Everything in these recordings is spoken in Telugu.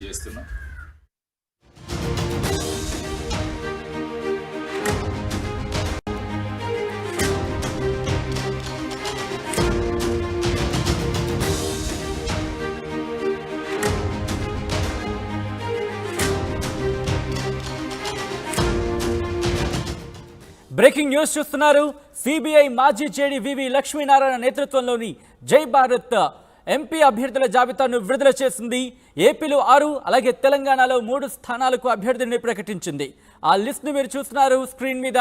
చేస్తున్నాం. బ్రేకింగ్ న్యూస్ చూస్తున్నారు. సిబిఐ మాజీ జేడీ వివి లక్ష్మీనారాయణ నేతృత్వంలోని జై భారత్ ఎంపీ అభ్యర్థుల జాబితాను విడుదల చేసింది. ఏపీలో 6 అలాగే తెలంగాణలో 3 స్థానాలకు అభ్యర్థిని ప్రకటించింది. ఆ లిస్ట్ను మీరు చూస్తున్నారు స్క్రీన్ మీద.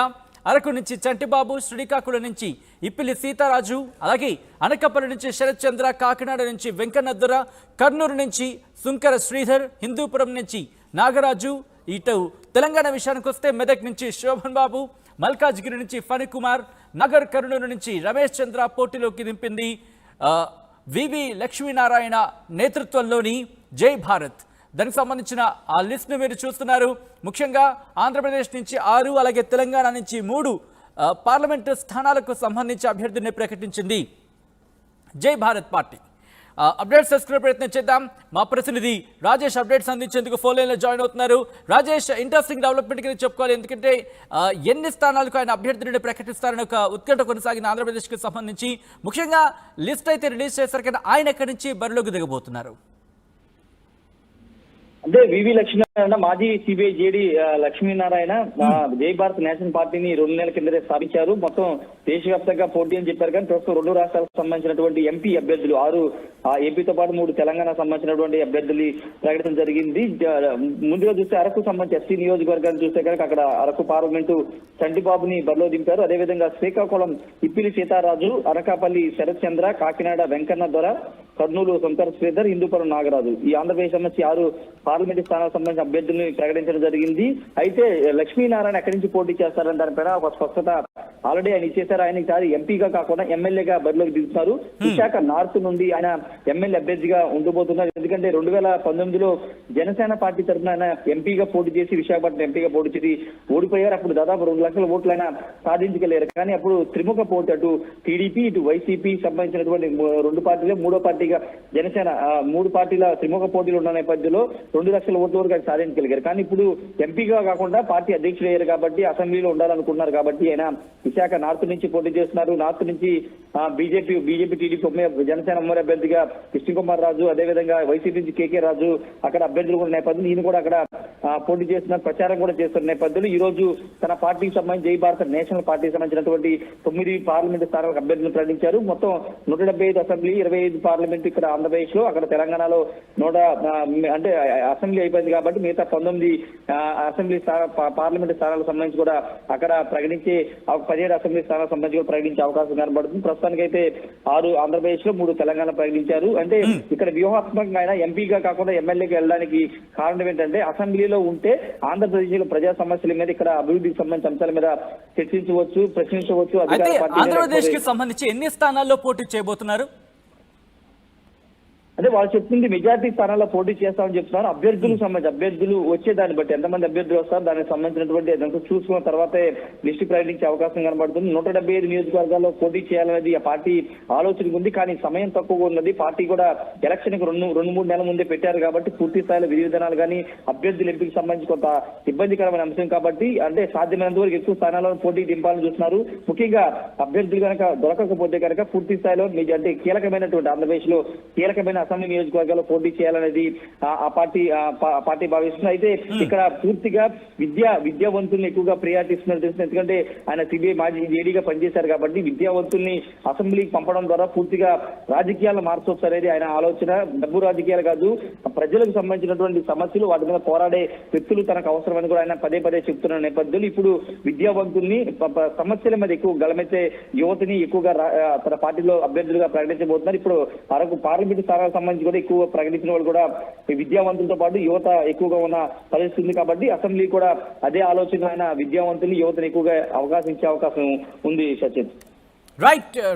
అరకు నుంచి చంటిబాబు, శ్రీకాకుళం నుంచి ఇప్పిలి సీతారాజు, అలాగే అనకాపల్లి నుంచి శరత్ చంద్ర, కాకినాడ నుంచి వెంకన్నద్దుర, కర్నూలు నుంచి సుంకర శ్రీధర్, హిందూపురం నుంచి నాగరాజు. ఇటు తెలంగాణ విషయానికి వస్తే మెదక్ నుంచి శోభన్ బాబు, మల్కాజ్గిరి నుంచి ఫణికుమార్, నగర్ కర్నూలు నుంచి రమేష్ చంద్ర పోటీలోకి దింపింది వివి లక్ష్మీనారాయణ నేతృత్వంలోని జై భారత్. దానికి సంబంధించిన ఆ లిస్ట్ను మీరు చూస్తున్నారు. ముఖ్యంగా ఆంధ్రప్రదేశ్ నుంచి 6 అలాగే తెలంగాణ నుంచి 3 పార్లమెంటు స్థానాలకు సంబంధించి అభ్యర్థిని ప్రకటించింది జై భారత్ పార్టీ. అప్డేట్స్ తెలుసుకునే ప్రయత్నం చేద్దాం. మా ప్రతినిధి రాజేష్ అప్డేట్స్ అందించేందుకు ఫోన్ లైన్లో జాయిన్ అవుతున్నారు. రాజేష్, ఇంట్రెస్టింగ్ డెవలప్మెంట్ కింద చెప్పుకోవాలి. ఎందుకంటే ఎన్ని స్థానాలకు ఆయన అభ్యర్థిని ప్రకటిస్తారని ఒక ఉత్కంఠ కొనసాగిన ఆంధ్రప్రదేశ్కి సంబంధించి ముఖ్యంగా లిస్ట్ అయితే రిలీజ్ చేశారు కదా, ఆయన ఎక్కడి నుంచి బరిలోకి దిగబోతున్నారు? అంటే వివి లక్ష్మీనారాయణ మాజీ సిబిఐ జేడీ లక్ష్మీనారాయణ జై భారత్ నేషనల్ పార్టీని 2 నెలల కిందటే స్థాపించారు. మొత్తం దేశవ్యాప్తంగా పోటీ అని చెప్పారు. కానీ ప్రస్తుతం 2 రాష్ట్రాలకు సంబంధించినటువంటి ఎంపీ అభ్యర్థులు 6 ఏపీతో పాటు 3 తెలంగాణకు సంబంధించినటువంటి అభ్యర్థులు ప్రకటన జరిగింది. ముందుగా చూస్తే అరకు సంబంధించి ఎస్టీ నియోజకవర్గాన్ని చూస్తే కనుక అక్కడ అరకు పార్లమెంటు చంటిబాబుని బరిలో దింపారు. అదేవిధంగా శ్రీకాకుళం ఇప్పిలి సీతారాజు, అనకాపల్లి శరత్ చంద్ర, కాకినాడ వెంకన్నద్దుర, కర్నూలు శంకర్ శ్రీధర్, హిందూపురం నాగరాజు. ఈ ఆంధ్రప్రదేశ్ సంబంధించి 6 పార్లమెంటు స్థానాలకు సంబంధించిన అభ్యర్థుల్ని ప్రకటించడం జరిగింది. అయితే లక్ష్మీనారాయణ ఎక్కడి నుంచి పోటీ చేస్తారని దానిపైన ఒక స్పష్టత ఆల్రెడీ ఆయన ఇచ్చేశారు. ఆయన ఈసారి ఎంపీగా కాకుండా ఎమ్మెల్యేగా బరిలోకి దిగుతున్నారు. విశాఖ నార్త్ నుండి ఆయన ఎమ్మెల్యే అభ్యర్థిగా ఉండబోతున్నారు. ఎందుకంటే 2019లో జనసేన పార్టీ తరఫున ఆయన ఎంపీగా పోటీ చేసి విశాఖపట్నం ఎంపీగా పోటీ చేసి ఓడిపోయారు. అప్పుడు దాదాపు 2 లక్షల ఓట్లు ఆయన సాధించగలిగారు. కానీ అప్పుడు త్రిముఖ పోటీ, అటు టీడీపీ ఇటు వైసీపీ సంబంధించినటువంటి 2 పార్టీలే మూడో పార్టీగా జనసేన 3 పార్టీల త్రిముఖ పోటీలు ఉన్న నేపథ్యంలో 2 లక్షల ఓట్ల వరకు ఆయన సాధించగలిగారు. కానీ ఇప్పుడు ఎంపీగా కాకుండా పార్టీ అధ్యక్షుడు అయ్యారు కాబట్టి అసెంబ్లీలో ఉండాలనుకున్నారు కాబట్టి ఆయన విశాఖ నార్త్ నుంచి పోటీ చేస్తున్నారు. నార్త్ నుంచి బీజేపీ టీడీపీ జనసేన ఉమ్మడి అభ్యర్థిగా కృష్ణకుమార్ రాజు, అదేవిధంగా వైసీపీ నుంచి కేకే రాజు అక్కడ అభ్యర్థులు కూడా నేపథ్యంలో ఈయన కూడా అక్కడ పోటీ చేస్తున్నారు, ప్రచారం కూడా చేస్తున్న నేపథ్యంలో ఈ రోజు తన పార్టీకి సంబంధించి జై భారత్ నేషనల్ పార్టీకి సంబంధించినటువంటి 9 పార్లమెంటు స్థానాలకు అభ్యర్థులను ప్రకటించారు. మొత్తం 175 అసెంబ్లీ, 25 పార్లమెంటు ఇక్కడ ఆంధ్రప్రదేశ్ లో, అక్కడ తెలంగాణలో అంటే అసెంబ్లీ అయిపోయింది కాబట్టి మిగతా 19 అసెంబ్లీ పార్లమెంటు స్థానాలకు సంబంధించి కూడా అక్కడ ప్రకటించే 17 అసెంబ్లీ స్థానాలకు సంబంధించి కూడా ప్రకటించే అవకాశం కనబడుతుంది. ప్రస్తుతానికైతే 6 ఆంధ్రప్రదేశ్ లో 3 తెలంగాణ ప్రకటించారు. అంటే ఇక్కడ వ్యూహాత్మకంగా ఆయన ఎంపీగా కాకుండా ఎమ్మెల్యేగా వెళ్ళడానికి కారణం ఏంటంటే అసెంబ్లీలో ఉంటే ఆంధ్రప్రదేశ్ లో ప్రజా సమస్యల మీద, ఇక్కడ అభివృద్ధికి సంబంధించిన అంశాల మీద చర్చించవచ్చు, ప్రశ్నించవచ్చు. ఆంధ్రప్రదేశ్ కి సంబంధించి ఎన్ని స్థానాల్లో పోటీ చేయబోతున్నారు? అంటే వాళ్ళు చెప్తుంది మెజార్టీ స్థానాల్లో పోటీ చేస్తామని చెప్తున్నారు. అభ్యర్థులకు సంబంధించి అభ్యర్థులు వచ్చే దాన్ని బట్టి ఎంతమంది అభ్యర్థులు వస్తారు దానికి సంబంధించినటువంటి అదంతా చూసుకున్న తర్వాతే లిస్టు ప్రకటించే అవకాశం కనబడుతుంది. 175 నియోజకవర్గాల్లో పోటీ చేయాలనేది ఆ పార్టీ ఆలోచన ఉంది. కానీ సమయం తక్కువగా ఉన్నది. పార్టీ కూడా ఎలక్షన్ కి 2-3 నెలల ముందే పెట్టారు కాబట్టి పూర్తి స్థాయిలో విధి విధానాలు కానీ అభ్యర్థుల ఎంపికకి సంబంధించి కొంత ఇబ్బందికరమైన అంశం కాబట్టి అంటే సాధ్యమైనంత వరకు ఎక్కువ స్థానాలను పోటీ దింపాలని చూస్తున్నారు. ముఖ్యంగా అభ్యర్థులు కనుక దొరకకపోతే కనుక పూర్తి స్థాయిలో అంటే కీలకమైనటువంటి ఆంధ్రప్రదేశ్ లో కీలకమైన అసెంబ్లీ నియోజకవర్గాల్లో పోటీ చేయాలనేది ఆ పార్టీ భావిస్తుంది. అయితే ఇక్కడ పూర్తిగా విద్యావంతుల్ని ఎక్కువగా ప్రియారిటీ ఇస్తున్నట్టు తెలుస్తుంది. ఎందుకంటే ఆయన సిబిఐ మాజీ జేడీగా పనిచేశారు కాబట్టి విద్యావంతుల్ని అసెంబ్లీకి పంపడం ద్వారా పూర్తిగా రాజకీయాలను మార్చవచ్చు అనేది ఆయన ఆలోచన. డబ్బు రాజకీయాలు కాదు, ప్రజలకు సంబంధించినటువంటి సమస్యలు వాటి మీద పోరాడే వ్యక్తులు తనకు అవసరమని కూడా ఆయన పదే చెప్తున్న నేపథ్యంలో ఇప్పుడు విద్యావంతుల్ని సమస్యల మీద ఎక్కువ గలమెత్తే యువతిని ఎక్కువగా తన పార్టీలో అభ్యర్థులుగా ప్రకటించబోతున్నారు. ఇప్పుడు అరకు పార్లమెంటు స్థానాలకు సంబంధించి కూడా ఎక్కువ ప్రకటించిన వాళ్ళు కూడా విద్యావంతులతో పాటు యువత ఎక్కువగా ఉన్న పరిస్థితి ఉంది కాబట్టి అసెంబ్లీ కూడా అదే ఆలోచన ఆయన విద్యావంతులు యువతను ఎక్కువగా అవకాశం ఇచ్చే అవకాశం ఉంది. Sachin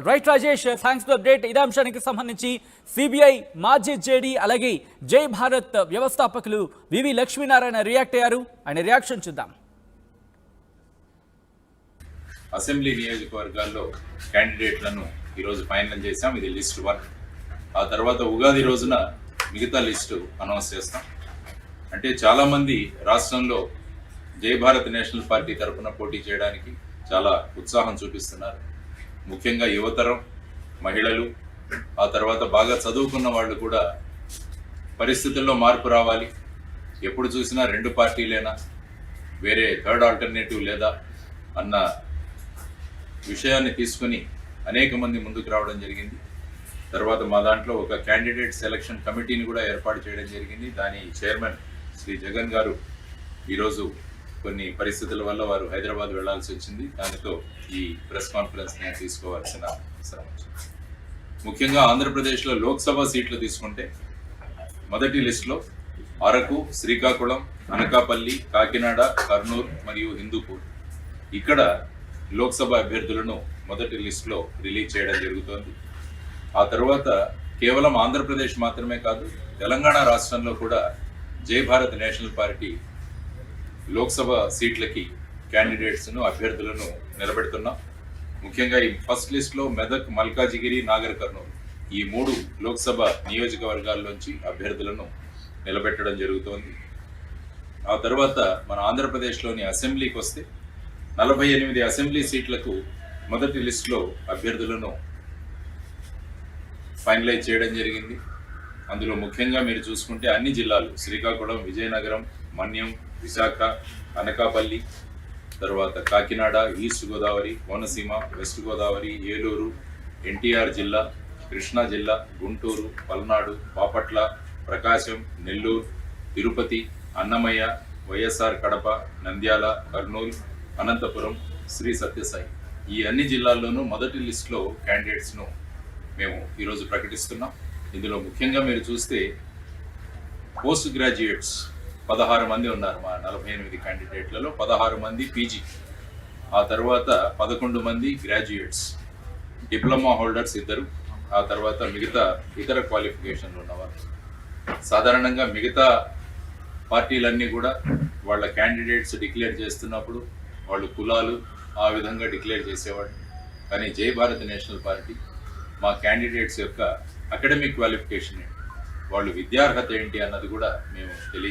right Rajesh, thanks for update. ఇదే అంశానికి సంబంధించి సిబిఐ మాజీ జేడీ అలాగే జై భారత్ వ్యవస్థాపకులు వివి లక్ష్మీనారాయణ రియాక్ట్ అయ్యారు. ఆయన రియాక్షన్ చూద్దాం. అసెంబ్లీ నియోజకవర్గాల్లో క్యాండిడేట్లను ఈరోజు ఫైనల్ చేశాం. ఇది లిస్ట్ 1. ఆ తర్వాత ఉగాది రోజున మిగతా లిస్టు అనౌన్స్ చేస్తాం. అంటే చాలామంది రాష్ట్రంలో జై భారత్ నేషనల్ పార్టీ తరఫున పోటీ చేయడానికి చాలా ఉత్సాహం చూపిస్తున్నారు. ముఖ్యంగా యువతరం, మహిళలు, ఆ తర్వాత బాగా చదువుకున్న వాళ్ళు కూడా పరిస్థితుల్లో మార్పు రావాలి, ఎప్పుడు చూసినా రెండు పార్టీలేనా, వేరే థర్డ్ ఆల్టర్నేటివ్ లేదా అన్న విషయాన్ని తీసుకుని అనేక మంది ముందుకు రావడం జరిగింది. తర్వాత మా దాంట్లో ఒక క్యాండిడేట్ సెలక్షన్ కమిటీని కూడా ఏర్పాటు చేయడం జరిగింది. దాని చైర్మన్ శ్రీ జగన్ గారు ఈరోజు కొన్ని పరిస్థితుల వల్ల వారు హైదరాబాద్ వెళ్లాల్సి వచ్చింది. దానితో ఈ ప్రెస్ కాన్ఫరెన్స్ నేను తీసుకోవాల్సిన అవసరం వచ్చింది. ముఖ్యంగా ఆంధ్రప్రదేశ్లో లోక్సభ సీట్లు తీసుకుంటే మొదటి లిస్టులో అరకు, శ్రీకాకుళం, అనకాపల్లి, కాకినాడ, కర్నూలు మరియు హిందూపూర్ ఇక్కడ లోక్సభ అభ్యర్థులను మొదటి లిస్టులో రిలీజ్ చేయడం జరుగుతోంది. ఆ తర్వాత కేవలం ఆంధ్రప్రదేశ్ మాత్రమే కాదు, తెలంగాణ రాష్ట్రంలో కూడా జై భారత్ నేషనల్ పార్టీ లోక్సభ సీట్లకి క్యాండిడేట్స్ను, అభ్యర్థులను నిలబెడుతున్నాం. ముఖ్యంగా ఈ ఫస్ట్ లిస్ట్లో మెదక్, మల్కాజిగిరి, నాగర్ కర్నూలు ఈ 3 లోక్సభ నియోజకవర్గాల్లోంచి అభ్యర్థులను నిలబెట్టడం జరుగుతోంది. ఆ తర్వాత మన ఆంధ్రప్రదేశ్లోని అసెంబ్లీకి వస్తే 48 అసెంబ్లీ సీట్లకు మొదటి లిస్టులో అభ్యర్థులను ఫైనలైజ్ చేయడం జరిగింది. అందులో ముఖ్యంగా మీరు చూసుకుంటే అన్ని జిల్లాలు శ్రీకాకుళం, విజయనగరం, మన్యం, విశాఖ, అనకాపల్లి, తర్వాత కాకినాడ, ఈస్ట్ గోదావరి, కోనసీమ, వెస్ట్ గోదావరి, ఏలూరు, ఎన్టీఆర్ జిల్లా, కృష్ణా జిల్లా, గుంటూరు, పల్నాడు, బాపట్ల, ప్రకాశం, నెల్లూరు, తిరుపతి, అన్నమయ్య, వైఎస్ఆర్ కడప, నంద్యాల, కర్నూలు, అనంతపురం, శ్రీ సత్యసాయి ఈ అన్ని జిల్లాల్లోనూ మొదటి లిస్టులో క్యాండిడేట్స్ను మేము ఈరోజు ప్రకటిస్తున్నాం. ఇందులో ముఖ్యంగా మీరు చూస్తే పోస్ట్ గ్రాడ్యుయేట్స్ 16 మంది ఉన్నారు. మా 48 క్యాండిడేట్లలో 16 మంది పీజీ, ఆ తర్వాత 11 మంది గ్రాడ్యుయేట్స్, డిప్లొమా హోల్డర్స్ 2, ఆ తర్వాత మిగతా ఇతర క్వాలిఫికేషన్లు ఉన్నవారు. సాధారణంగా మిగతా పార్టీలన్నీ కూడా వాళ్ళ క్యాండిడేట్స్ డిక్లేర్ చేస్తున్నప్పుడు వాళ్ళు కులాలు ఆ విధంగా డిక్లేర్ చేసేవాళ్ళు. కానీ జై భారత్ నేషనల్ పార్టీ మా క్యాండిడేట్స్ యొక్క అకాడమిక్ క్వాలిఫికేషన్ ఏంటి, వాళ్ళు విద్యార్హత ఏంటి అన్నది కూడా మేము తెలియజేస్తాం.